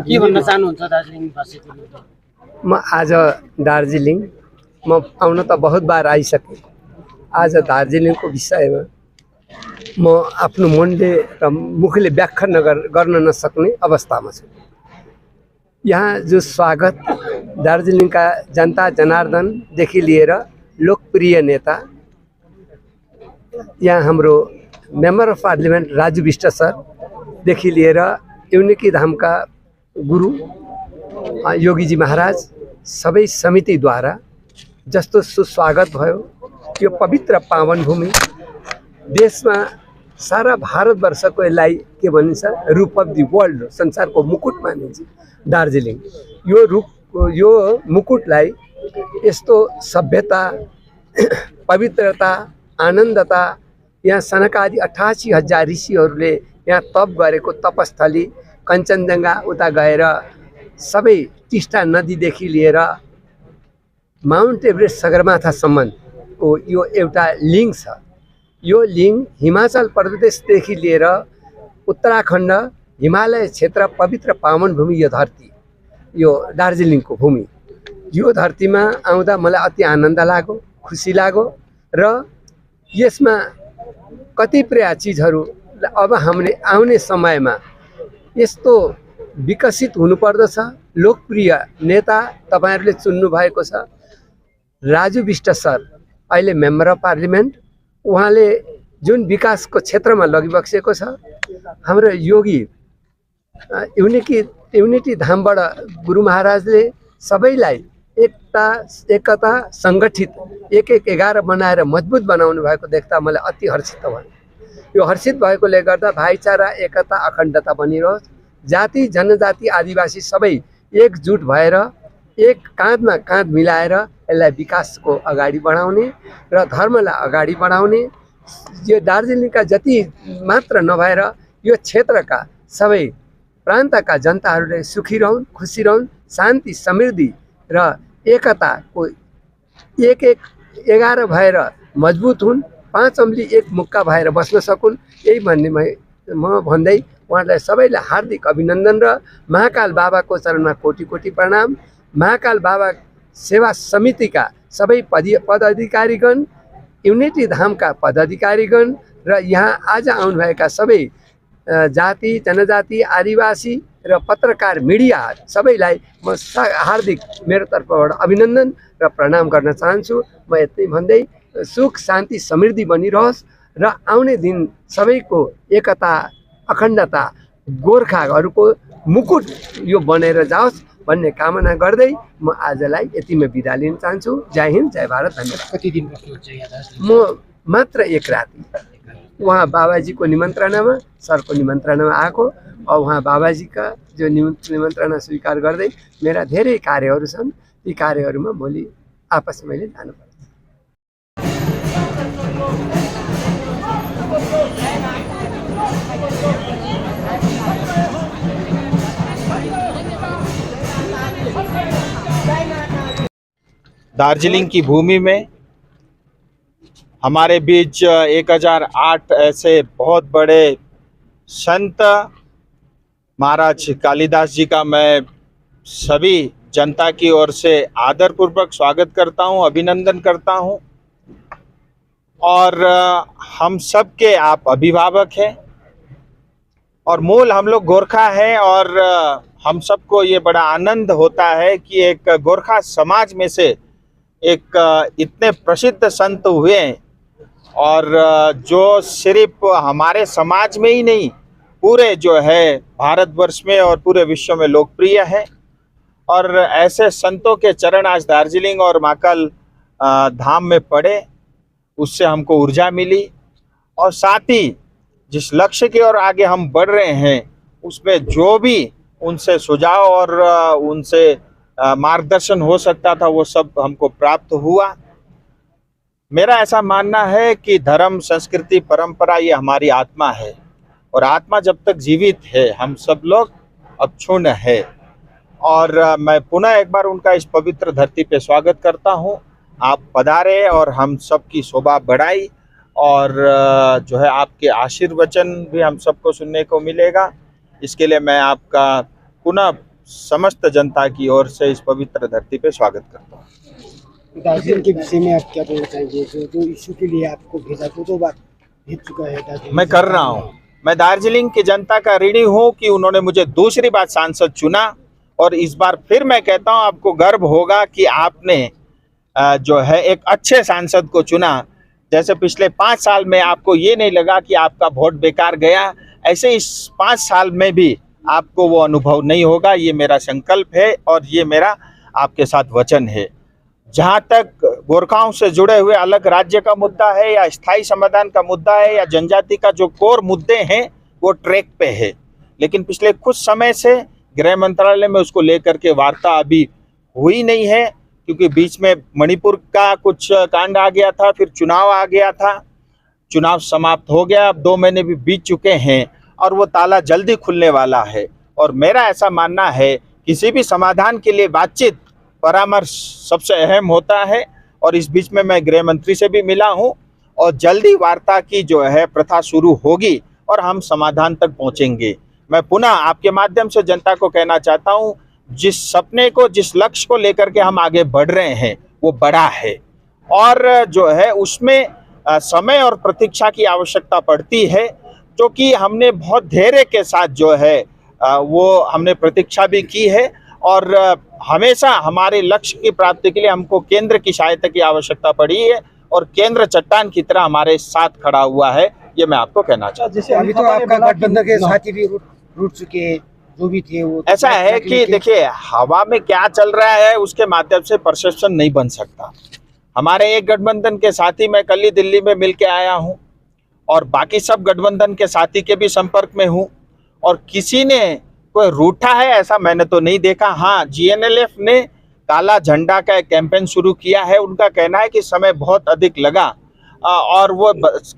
के भन्न चाहनुहुन्छ दार्जिलिङ युनिभर्सिटीले? म आज दार्जिलिङ आउन त बहुत बार आइसकेँ। आज दार्जिलिङको विषयमा म आफ्नो मनले र मुखले व्याख्या गर्न नसक्ने अवस्थामा छु। यहाँ जो स्वागत दार्जिलिङका जनता जनार्दनदेखि लिएर लोकप्रिय नेता यहाँ हाम्रो member of parliament Raju Bista सरदेखि लिएर युनिकी धामका गुरु योगीजी महाराज सबै समितिद्वारा जस्तो सुस्वागत भयो। यो पवित्र पावन भूमि देशमा सारा भारतवर्षको यसलाई के भनिन्छ रूप अफ दि वर्ल्ड संसारको मुकुट मानिन्छ दार्जिलिङ। यो मुकुटलाई यस्तो सभ्यता पवित्रता आनन्दता यहाँ सनकादि 88,000 ऋषिहरूले यहाँ तप गरेको तपस्थली कञ्चनजङ्घा उता गएर सबै टिस्टा नदीदेखि लिएर माउन्ट एभरेस्ट सगरमाथासम्मको यो एउटा लिङ्क छ। यो लिङ्क हिमाचल प्रदेशदेखि लिएर उत्तराखण्ड हिमालय क्षेत्र पवित्र पावन भूमि यो धरती यो दार्जिलिङको भूमि। यो धरतीमा आउँदा मलाई अति आनन्द लाग्यो, खुसी लाग्यो र यसमा कतिपय चिजहरू अब हामीले आउने समयमा यस्तो विकसित हुनुपर्दछ। लोकप्रिय नेता तपाईहरुले चुन्नु भएको छ राजु विष्ट सर, अहिले मेम्बर अफ पार्लिमेन्ट। उहाँले जुन विकासको क्षेत्रमा लगिबक्सेको छ, हाम्रो योगी युनिटी धामबाट गुरु महाराजले सबैलाई एकता सङ्गठित एक 11 बनाएर मजबुत बनाउनु भएको देख्दा मलाई अति हर्षित भयो। यो हर्षित भएकोले गर्दा भाइचारा, एकता, अखण्डता बनिरहोस्। जाति, जनजाति, आदिवासी सबै एकजुट भएर एक काँधमा काँध मिलाएर यसलाई विकासको अगाडि बढाउने र धर्मलाई अगाडि बढाउने। यो दार्जिलिङका जति मात्र नभएर यो क्षेत्रका सबै प्रान्तका जनताहरूले सुखी रहन्, खुसी रहन्, शान्ति, समृद्धि र एकताको एक 11 भएर मजबुत हुन्, 5 औँली एक मुक्का भएर बस्न सकुन्। यही भन्ने म भन्दै उहाँलाई सबैलाई हार्दिक अभिनन्दन र महाकाल बाबाको चरणमा कोटि कोटि प्रणाम। महाकाल बाबा सेवा समितिका सबै पदाधिकारीगण, युनिटी धामका पदाधिकारीगण र यहाँ आज आउनुभएका सबै जाति, जनजाति, आदिवासी र पत्रकार, मिडिया सबैलाई म हार्दिक मेरो तर्फबाट अभिनन्दन र प्रणाम गर्न चाहन्छु। म यति भन्दै सुख, शान्ति, समृद्धि बनिरहोस् र आउने दिन सबैको एकता, अखण्डता, गोर्खाहरूको मुकुट यो बनेर जाओस् भन्ने कामना गर्दै म आजलाई यतिमै बिदा लिन चाहन्छु। जय हिन्द, जय भारत, धन्यवाद। कति दिन बस्नुहुन्छ यहाँ दार्जिलिङ? म मात्र एक राति उहाँ बाबाजीको निमन्त्रणामा, सरको निमन्त्रणामा आएको। और उहाँ बाबाजीका जो निमन्त्रणा स्वीकार गर्दै मेरा धेरै कार्यहरू छन्, ती कार्यहरूमा भोलि आपस मैले जानुपर्छ। दार्जिलिंग की भूमि में हमारे बीच 1008 ऐसे बहुत बड़े संत महाराज कालिदास जी का मैं सभी जनता की ओर से आदरपूर्वक स्वागत करता हूं, अभिनंदन करता हूं। और हम सब के आप अभिभावक हैं और मूल हम लोग गोरखा हैं और हम सबको ये बड़ा आनंद होता है कि एक गोरखा समाज में से एक इतने प्रसिद्ध संत हुए और जो सिर्फ हमारे समाज में ही नहीं, पूरे जो है भारतवर्ष में और पूरे विश्व में लोकप्रिय है। और ऐसे संतों के चरण आज दार्जिलिंग और महाकाल धाम में पड़े, उससे हमको ऊर्जा मिली। और साथ ही जिस लक्ष्य की ओर आगे हम बढ़ रहे हैं, उसमें जो भी उनसे सुझाव और उनसे मार्गदर्शन हो सकता था, वो सब हमको प्राप्त हुआ। मेरा ऐसा मानना है कि धर्म, संस्कृति, परंपरा ये हमारी आत्मा है और आत्मा जब तक जीवित है हम सब लोग अक्षुण्ण है। और मैं पुनः एक बार उनका इस पवित्र धरती पे स्वागत करता हूँ। आप पधारे और हम सबकी शोभा बढ़ाई और जो है आपके आशीर्वचन भी हम सबको सुनने को मिलेगा। इसके लिए मैं आपका पुनः समस्त जनता की ओर से इस पवित्र धरती पे स्वागत करता हूँ। दार्जिलिंग के विषय में आप क्या बोलना चाहेंगे? जो इशू के लिए आपको भेजा तो बात भेज चुका है दार्जिलिंग, मैं कर रहा हूँ। मैं दार्जिलिंग की जनता का ऋणी हूँ कि उन्होंने मुझे दूसरी बार सांसद चुना और इस बार फिर मैं कहता हूँ आपको गर्व होगा कि आपने जो है एक अच्छे सांसद को चुना। जैसे पिछले 5 साल में आपको ये नहीं लगा कि आपका वोट बेकार गया, ऐसे इस 5 साल में भी आपको वो अनुभव नहीं होगा। ये मेरा संकल्प है और ये मेरा आपके साथ वचन है। जहाँ तक गोरखाओं से जुड़े हुए अलग राज्य का मुद्दा है या स्थायी समाधान का मुद्दा है या जनजाति का जो कोर मुद्दे हैं, वो ट्रैक पे है। लेकिन पिछले कुछ समय से गृह मंत्रालय में उसको लेकर के वार्ता अभी हुई नहीं है, क्योंकि बीच में मणिपुर का कुछ कांड आ गया था, फिर चुनाव आ गया था। चुनाव समाप्त हो गया, अब 2 महीने भी बीत चुके हैं और वो ताला जल्दी खुलने वाला है। और मेरा ऐसा मानना है किसी भी समाधान के लिए बातचीत, परामर्श सबसे अहम होता है। और इस बीच में मैं गृह मंत्री से भी मिला हूं और जल्दी वार्ता की जो है प्रथा शुरू होगी और हम समाधान तक पहुंचेंगे। मैं पुनः आपके माध्यम से जनता को कहना चाहता हूं, जिस सपने को, जिस लक्ष्य को लेकर के हम आगे बढ़ रहे हैं वो बड़ा है और जो है उसमें समय और प्रतीक्षा की आवश्यकता पड़ती है, जो कि हमने बहुत धैर्य के साथ जो है वो हमने प्रतीक्षा भी की है। और हमेशा हमारे लक्ष्य की प्राप्ति के लिए हमको केंद्र की सहायता की आवश्यकता पड़ी है और केंद्र चट्टान की तरह हमारे साथ खड़ा हुआ है, ये मैं आपको कहना चाहता हूँ। जैसे अभी तो आपका गठबंधन के साथी भी रूठ चुके हैं, जो भी थे वो ऐसा है कि देखिए हवा में क्या चल रहा है उसके माध्यम से परसेप्शन नहीं बन सकता। हमारे एक गठबंधन के साथी मैं कल ही दिल्ली में मिल के आया हूं और बाकी सब गठबंधन के साथी के भी संपर्क में हूं और किसी ने कोई रूठा है ऐसा मैंने तो नहीं देखा। हाँ, जीएनएलएफ ने काला झंडा का एक कैंपेन शुरू किया है। उनका कहना है कि समय बहुत अधिक लगा और वो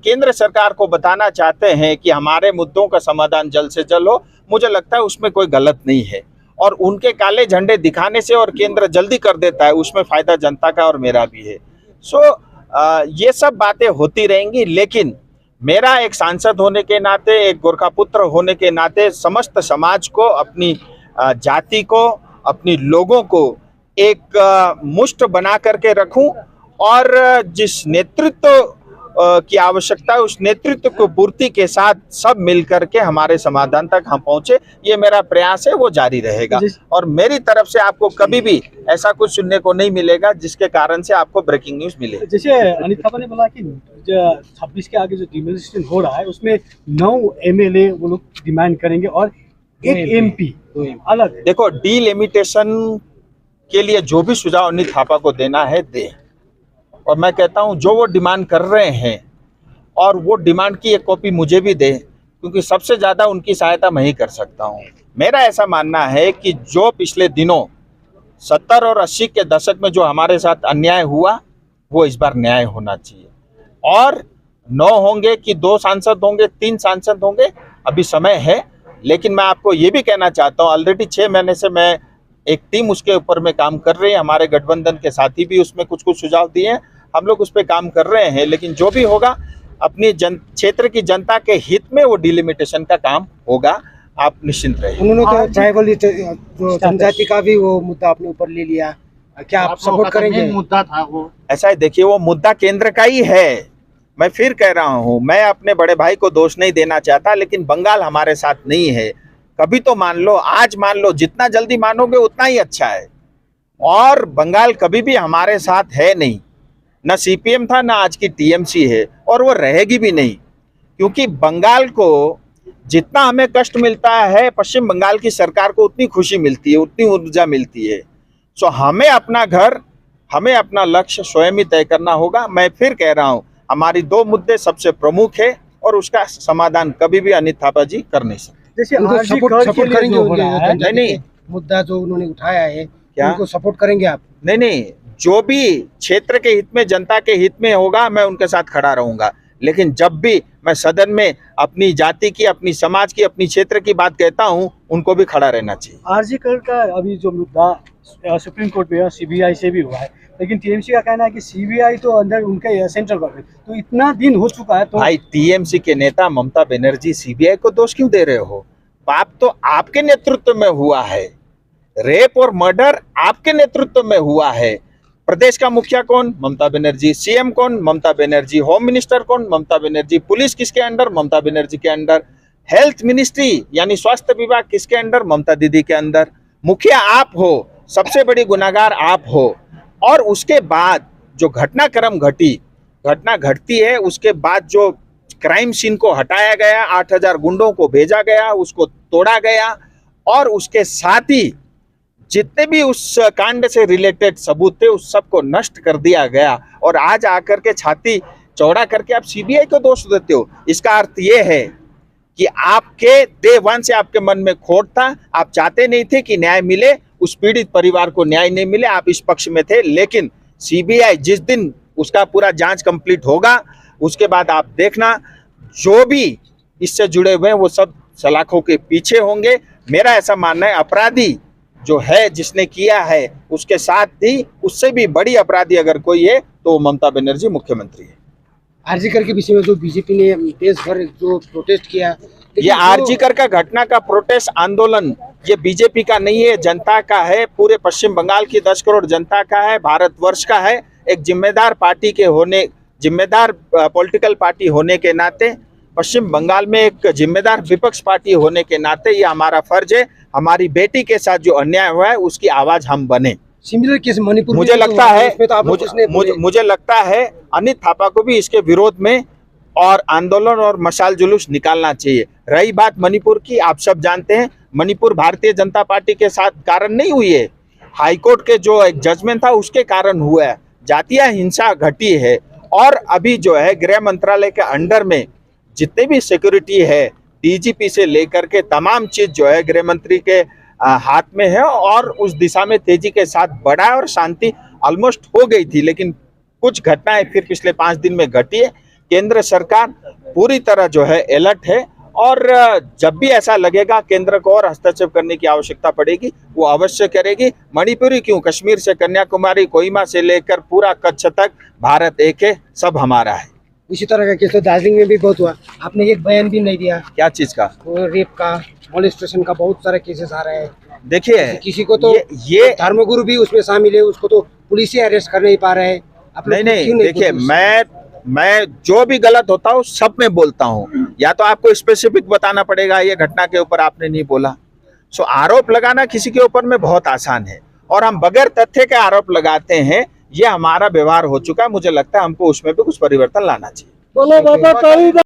केंद्र सरकार को बताना चाहते हैं कि हमारे मुद्दों का समाधान जल्द से जल्द हो। मुझे लगता है उसमें कोई गलत नहीं है और उनके काले झंडे दिखाने से और केंद्र जल्दी कर देता है उसमें फायदा जनता का और मेरा भी है। ये सब बातें होती रहेंगी, लेकिन मेरा एक सांसद होने के नाते, एक गोरखा पुत्र होने के नाते समस्त समाज को, अपनी जाति को, अपनी लोगों को एक मुष्ट बना करके रखूं और जिस नेतृत्व की आवश्यकता है उस नेतृत्व को पूर्ति के साथ सब मिलकर के हमारे समाधान तक हम पहुंचे। ये मेरा प्रयास है, वो जारी रहेगा और मेरी तरफ से आपको कभी भी ऐसा कुछ सुनने को नहीं मिलेगा जिसके कारण से आपको ब्रेकिंग न्यूज मिले। जैसे अनिल थापा ने बोला कि 26 के आगे जो डिमोलिशन हो रहा है उसमें 9 एमएलए वो लोग डिमांड करेंगे और एक एमपी अलग। देखो, डिलिमिटेशन के लिए जो भी सुझाव अनिल थापा को देना है दे, और मैं कहता हूं जो वो डिमांड कर रहे हैं और वो डिमांड की एक कॉपी मुझे भी दे, क्योंकि सबसे ज़्यादा उनकी सहायता मैं ही कर सकता हूं। मेरा ऐसा मानना है कि जो पिछले दिनों 70 और 80 के दशक में जो हमारे साथ अन्याय हुआ वो इस बार न्याय होना चाहिए और 9 होंगे कि 2 सांसद होंगे, 3 सांसद होंगे, अभी समय है। लेकिन मैं आपको ये भी कहना चाहता हूँ ऑलरेडी 6 महीने से मैं एक टीम उसके ऊपर में काम कर रही है। हमारे गठबंधन के साथी भी उसमें कुछ सुझाव दिए हैं, हम लोग उस पर काम कर रहे हैं। लेकिन जो भी होगा अपनी क्षेत्र की जनता के हित में वो डिलिमिटेशन का काम होगा, आप निश्चिंत रहिए। उन्होंने तो ट्राइबल जो जनजाति का भी वो मुद्दा अपने ऊपर ले लिया, क्या आप सपोर्ट करेंगे? मुद्दा था वो, ऐसा है, देखिए वो मुद्दा केंद्र का ही है। मैं फिर कह रहा हूँ, मैं अपने बड़े भाई को दोष नहीं देना चाहता, लेकिन बंगाल हमारे साथ नहीं है। कभी तो मान लो, आज मान लो, जितना जल्दी मानोगे उतना ही अच्छा है। और बंगाल कभी भी हमारे साथ है नहीं, ना सीपीएम था ना आज की टीएमसी है और वो रहेगी भी नहीं, क्योंकि बंगाल को जितना हमें कष्ट मिलता है पश्चिम बंगाल की सरकार को उतनी खुशी मिलती है, उतनी ऊर्जा मिलती है। सो हमें अपना घर, हमें अपना लक्ष्य स्वयं ही तय करना होगा। मैं फिर कह रहा हूँ, हमारी 2 मुद्दे सबसे प्रमुख है और उसका समाधान कभी भी अनिल थापा जी कर नहीं सकते। जैसे सपोर्ट करेंगे नहीं, मुद्दा जो उन्होंने उठाया है क्या उनको सपोर्ट करेंगे आप? नहीं, जो भी क्षेत्र के हित में, जनता के हित में होगा मैं उनके साथ खड़ा रहूंगा। लेकिन जब भी मैं सदन में अपनी जाति की, अपनी समाज की, अपनी क्षेत्र की बात कहता हूं, उनको भी खड़ा रहना चाहिए। आरजी कर का अभी जो मुद्दा सुप्रीम कोर्ट में सीबीआई से भी हुआ है, लेकिन टीएमसी का कहना है कि सीबीआई तो अंदर उनका सेंट्रल गवर्नमेंट, तो इतना दिन हो चुका है। तो भाई, टीएमसी के नेता ममता बनर्जी सीबीआई को दोष क्यों दे रहे हो? पाप तो आपके नेतृत्व में हुआ है, रेप और मर्डर आपके नेतृत्व में हुआ है। प्रदेश का मुखिया कौन? ममता बनर्जी। सीएम कौन? ममता बनर्जी। होम मिनिस्टर कौन? ममता बनर्जी। पुलिस किसके अंडर? ममता बनर्जी के अंडर। हेल्थ मिनिस्ट्री यानी स्वास्थ्य विभाग किसके अंडर? ममता दीदी के अंदर। मुखिया आप हो, सबसे बड़ी गुनाहगार आप हो। और उसके बाद जो घटनाक्रम घटना घटती है, उसके बाद जो क्राइम सीन को हटाया गया, 8000 गुंडों को भेजा गया, उसको तोड़ा गया और उसके साथ ही जितने भी उस कांड से रिलेटेड सबूत थे उस सबको नष्ट कर दिया गया। और आज आकर के छाती चौड़ा करके आप सीबीआई को दोष देते हो। इसका अर्थ ये है कि आपके डे 1 से आपके मन में खोट था, आप चाहते नहीं थे कि न्याय मिले, उस पीड़ित परिवार को न्याय नहीं मिले, आप इस पक्ष में थे। लेकिन सीबीआई जिस दिन उसका पूरा जांच कंप्लीट होगा उसके बाद आप देखना, जो भी इससे जुड़े हुए हैं वो सब सलाखों के पीछे होंगे। मेरा ऐसा मानना है, अपराधी जो है, जिसने किया है, उसके साथ ही उससे भी बड़ी अपराधी अगर कोई है तो ममता बनर्जी मुख्यमंत्री है। आरजीकर के विषय में जो बीजेपी ने देश भर जो प्रोटेस्ट किया, ये आरजीकर का घटना का प्रोटेस्ट आंदोलन ये बीजेपी का नहीं है, जनता का है, पूरे पश्चिम बंगाल की 10 करोड़ जनता का है, भारतवर्ष का है। एक जिम्मेदार पार्टी के होने, जिम्मेदार पॉलिटिकल पार्टी होने के नाते, पश्चिम बंगाल में एक जिम्मेदार विपक्ष पार्टी होने के नाते ये हमारा फर्ज है, हमारी बेटी के साथ जो अन्याय हुआ है उसकी आवाज हम बने। सिमिलर केस मणिपुर मुझे लगता है, तो मुझे लगता है अनिल थापा को भी इसके विरोध में और आंदोलन और मशाल जुलूस निकालना चाहिए। रही बात मणिपुर की, आप सब जानते हैं मणिपुर भारतीय जनता पार्टी के साथ कारण नहीं हुई है, हाईकोर्ट के जो एक जजमेंट था उसके कारण हुआ है। जातीय हिंसा घटी है और अभी जो है गृह मंत्रालय के अंडर में जितने भी सिक्योरिटी है, डीजीपी से लेकर के तमाम चीज जो है गृह मंत्री के हाथ में है और उस दिशा में तेजी के साथ बढ़ा है और शांति ऑलमोस्ट हो गई थी, लेकिन कुछ घटनाएं फिर पिछले 5 दिन में घटी है। केंद्र सरकार पूरी तरह जो है अलर्ट है और जब भी ऐसा लगेगा केंद्र को और हस्तक्षेप करने की आवश्यकता पड़ेगी वो अवश्य करेगी। मणिपुरी क्यों, कश्मीर से कन्याकुमारी, कोहिमा से लेकर पूरा कच्छ तक भारत एक है, सब हमारा है। इसी तरह का केस तो दार्जिलिंग में भी बहुत हुआ, आपने एक बयान भी नहीं दिया। क्या चीज का? वो रेप का, मॉलेस्टेशन का बहुत सारे केसेस आ रहे हैं। देखिए किसी को तो ये धर्मगुरु भी उसमें शामिल है, उसको तो पुलिस ही अरेस्ट कर नहीं पा रहे हैं। आप लोग नहीं क्यों देखिए, बोलते? मैं जो भी गलत होता हूँ सब में बोलता हूँ, या तो आपको स्पेसिफिक बताना पड़ेगा ये घटना के ऊपर आपने नहीं बोला। सो आरोप लगाना किसी के ऊपर में बहुत आसान है और हम बगैर तथ्य के आरोप लगाते हैं, ये हमारा व्यवहार हो चुका है। मुझे लगता है हमको उसमें भी कुछ परिवर्तन लाना चाहिए। बोलो बाबा।